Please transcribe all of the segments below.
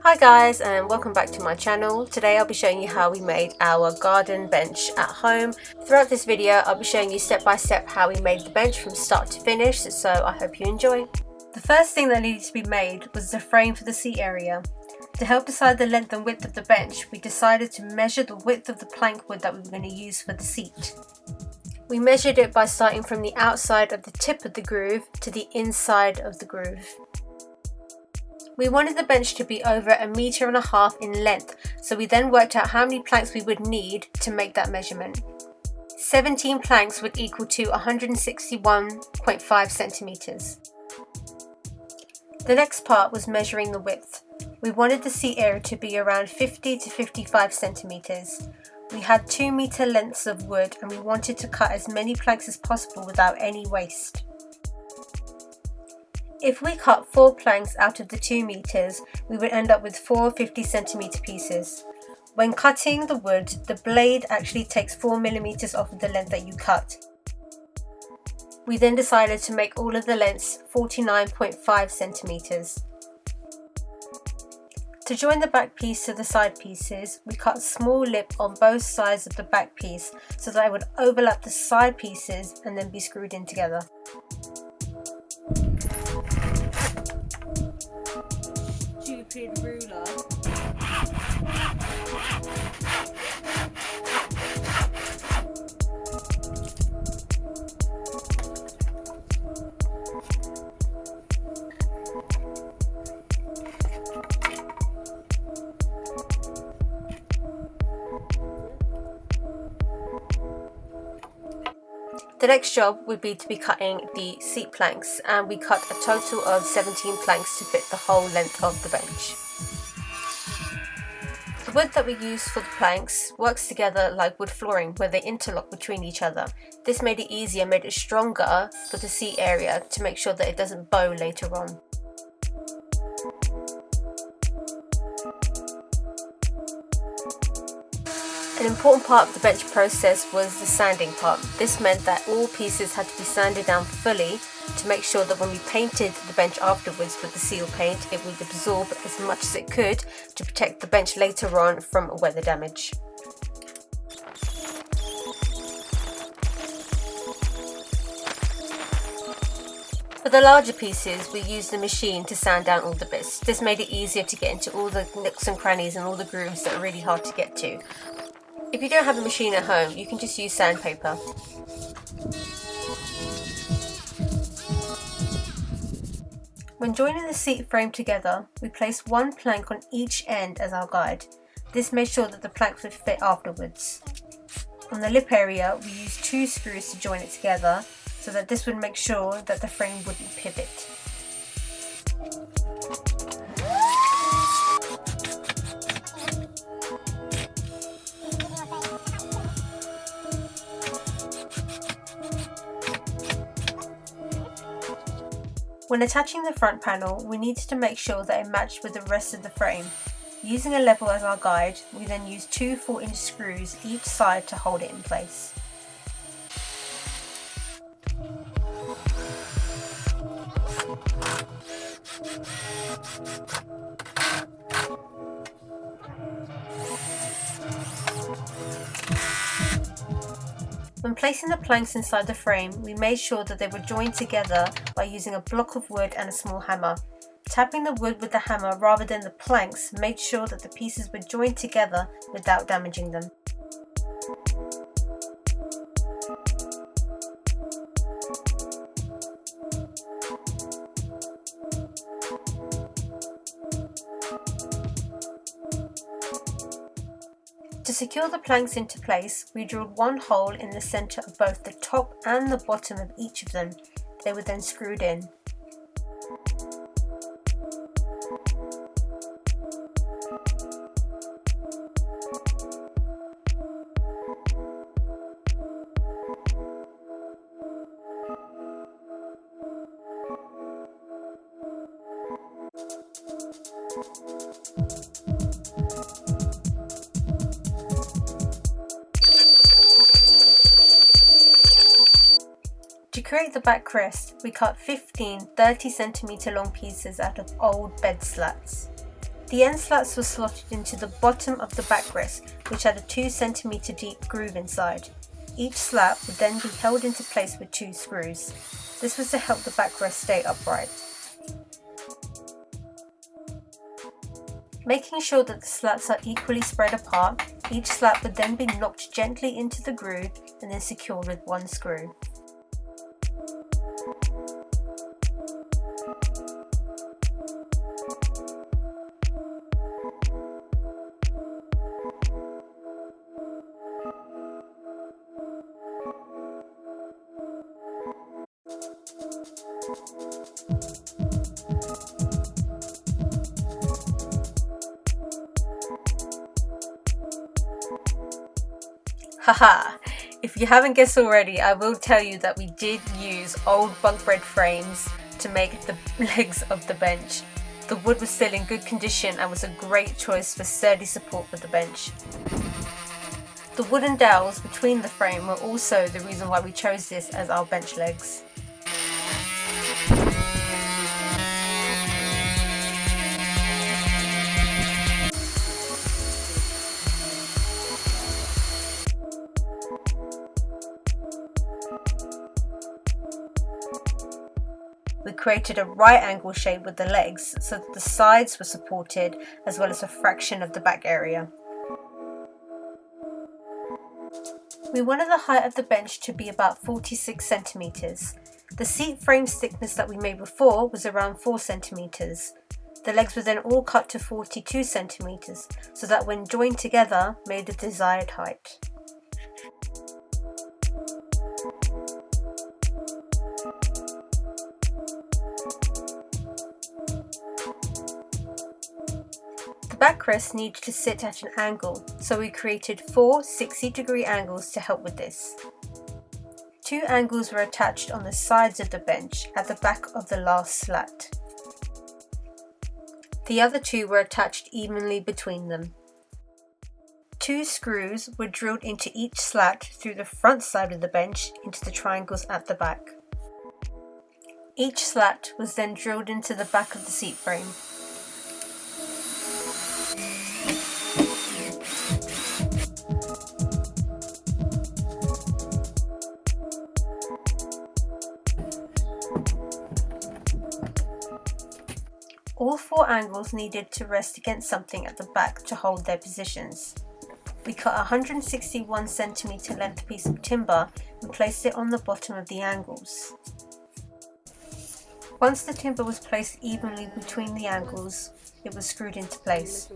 Hi guys, and welcome back to my channel. Today I'll be showing you how we made our garden bench at home. Throughout this video I'll be showing you step by step how we made the bench from start to finish, so I hope you enjoy. The first thing that needed to be made was the frame for the seat area. To help decide the length and width of the bench, we decided to measure the width of the plank wood that we were going to use for the seat. We measured it by starting from the outside of the tip of the groove to the inside of the groove. We wanted the bench to be over 1.5 meters in length, so we then worked out how many planks we would need to make that measurement. 17 planks would equal to 161.5 centimeters. The next part was measuring the width. We wanted the seat area to be around 50 to 55 centimeters. We had 2-meter lengths of wood and we wanted to cut as many planks as possible without any waste. If we cut 4 planks out of the 2 meters, we would end up with 4 50-centimeter pieces. When cutting the wood, the blade actually takes 4 millimeters off of the length that you cut. We then decided to make all of the lengths 49.5 centimeters. To join the back piece to the side pieces, we cut a small lip on both sides of the back piece so that it would overlap the side pieces and then be screwed in together. Stupid ruler. The next job would be to be cutting the seat planks, and we cut a total of 17 planks to fit the whole length of the bench. The wood that we use for the planks works together like wood flooring, where they interlock between each other. This made it easier, made it stronger for the seat area to make sure that it doesn't bow later on. An important part of the bench process was the sanding part. This meant that all pieces had to be sanded down fully to make sure that when we painted the bench afterwards with the seal paint, it would absorb as much as it could to protect the bench later on from weather damage. For the larger pieces, we used the machine to sand down all the bits. This made it easier to get into all the nooks and crannies and all the grooves that are really hard to get to. If you don't have a machine at home, you can just use sandpaper. When joining the seat frame together, we placed 1 plank on each end as our guide. This made sure that the planks would fit afterwards. On the lip area, we used 2 screws to join it together so that this would make sure that the frame wouldn't pivot. When attaching the front panel, we needed to make sure that it matched with the rest of the frame. Using a level as our guide, we then used 2 4-inch screws each side to hold it in place. When placing the planks inside the frame, we made sure that they were joined together by using a block of wood and a small hammer. Tapping the wood with the hammer rather than the planks made sure that the pieces were joined together without damaging them. To secure the planks into place, we drilled 1 hole in the centre of both the top and the bottom of each of them. They were then screwed in. To create the backrest, we cut 15 30 cm long pieces out of old bed slats. The end slats were slotted into the bottom of the backrest, which had a 2 cm deep groove inside. Each slat would then be held into place with 2 screws. This was to help the backrest stay upright. Making sure that the slats are equally spread apart, each slat would then be knocked gently into the groove and then secured with 1 screw. Haha! If you haven't guessed already, I will tell you that we did use old bunk bed frames to make the legs of the bench. The wood was still in good condition and was a great choice for sturdy support for the bench. The wooden dowels between the frame were also the reason why we chose this as our bench legs. We created a right angle shape with the legs so that the sides were supported as well as a fraction of the back area. We wanted the height of the bench to be about 46 centimeters. The seat frame thickness that we made before was around 4 centimeters. The legs were then all cut to 42 centimeters so that when joined together made the desired height. The backrest needed to sit at an angle, so we created 4 60-degree angles to help with this. 2 angles were attached on the sides of the bench at the back of the last slat. The other 2 were attached evenly between them. 2 screws were drilled into each slat through the front side of the bench into the triangles at the back. Each slat was then drilled into the back of the seat frame. All 4 angles needed to rest against something at the back to hold their positions. We cut a 161 cm length piece of timber and placed it on the bottom of the angles. Once the timber was placed evenly between the angles, it was screwed into place.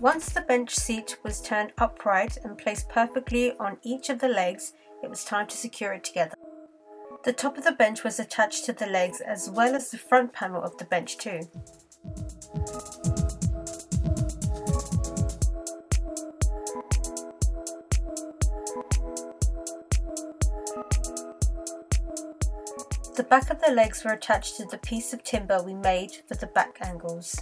Once the bench seat was turned upright and placed perfectly on each of the legs, it was time to secure it together. The top of the bench was attached to the legs as well as the front panel of the bench too. The back of the legs were attached to the piece of timber we made for the back angles.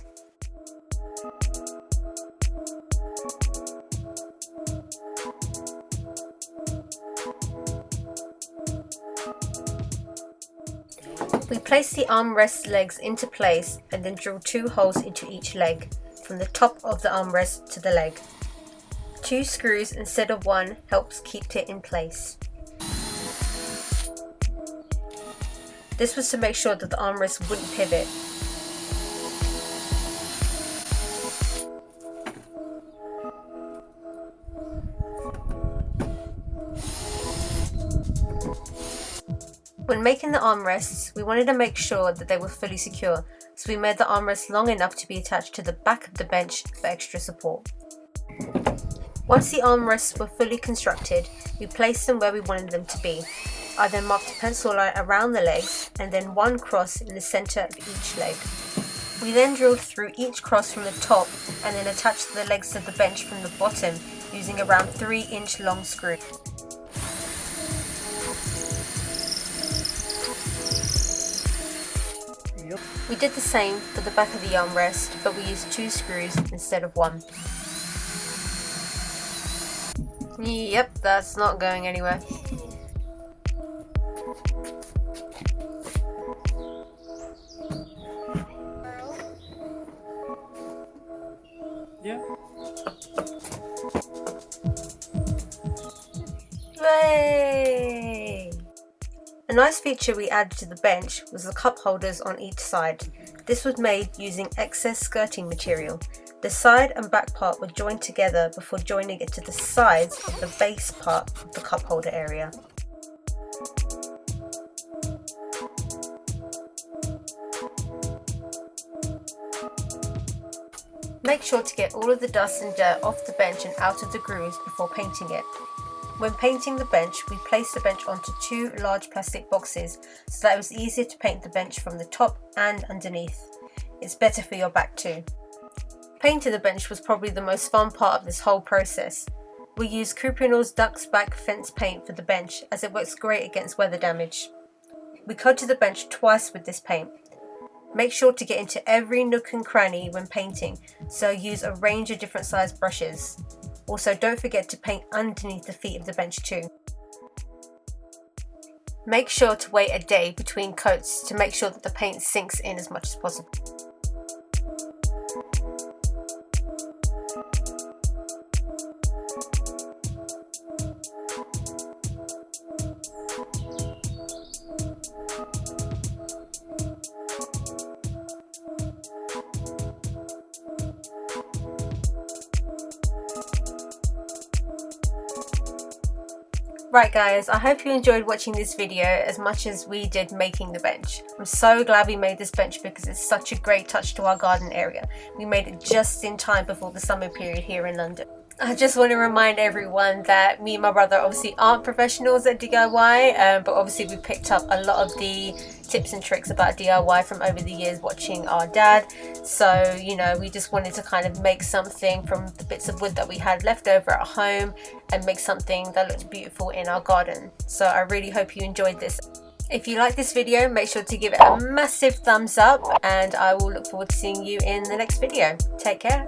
We placed the armrest legs into place and then drilled 2 holes into each leg, from the top of the armrest to the leg. 2 screws instead of 1 helps keep it in place. This was to make sure that the armrest wouldn't pivot. When making the armrests, we wanted to make sure that they were fully secure, so we made the armrests long enough to be attached to the back of the bench for extra support. Once the armrests were fully constructed, we placed them where we wanted them to be. I then marked a pencil line around the legs and then 1 cross in the centre of each leg. We then drilled through each cross from the top and then attached the legs to the bench from the bottom using around 3-inch long screw. Yep. We did the same for the back of the armrest, but we used 2 screws instead of 1. Yep, that's not going anywhere. Yeah. Yay! A nice feature we added to the bench was the cup holders on each side. This was made using excess skirting material. The side and back part were joined together before joining it to the sides of the base part of the cup holder area. Make sure to get all of the dust and dirt off the bench and out of the grooves before painting it. When painting the bench, we placed the bench onto 2 large plastic boxes so that it was easier to paint the bench from the top and underneath. It's better for your back too. Painting the bench was probably the most fun part of this whole process. We used Cuprinol's Duck's Back fence paint for the bench as it works great against weather damage. We coated the bench twice with this paint. Make sure to get into every nook and cranny when painting, so use a range of different sized brushes. Also, don't forget to paint underneath the feet of the bench too. Make sure to wait a day between coats to make sure that the paint sinks in as much as possible. Right guys, I hope you enjoyed watching this video as much as we did making the bench. I'm so glad we made this bench because it's such a great touch to our garden area. We made it just in time before the summer period here in London. I just want to remind everyone that me and my brother obviously aren't professionals at DIY, but obviously we picked up a lot of the tips and tricks about DIY from over the years watching our dad. So, you know, we just wanted to kind of make something from the bits of wood that we had left over at home and make something that looked beautiful in our garden. So I really hope you enjoyed this. If you like this video, make sure to give it a massive thumbs up, and I will look forward to seeing you in the next video. Take care.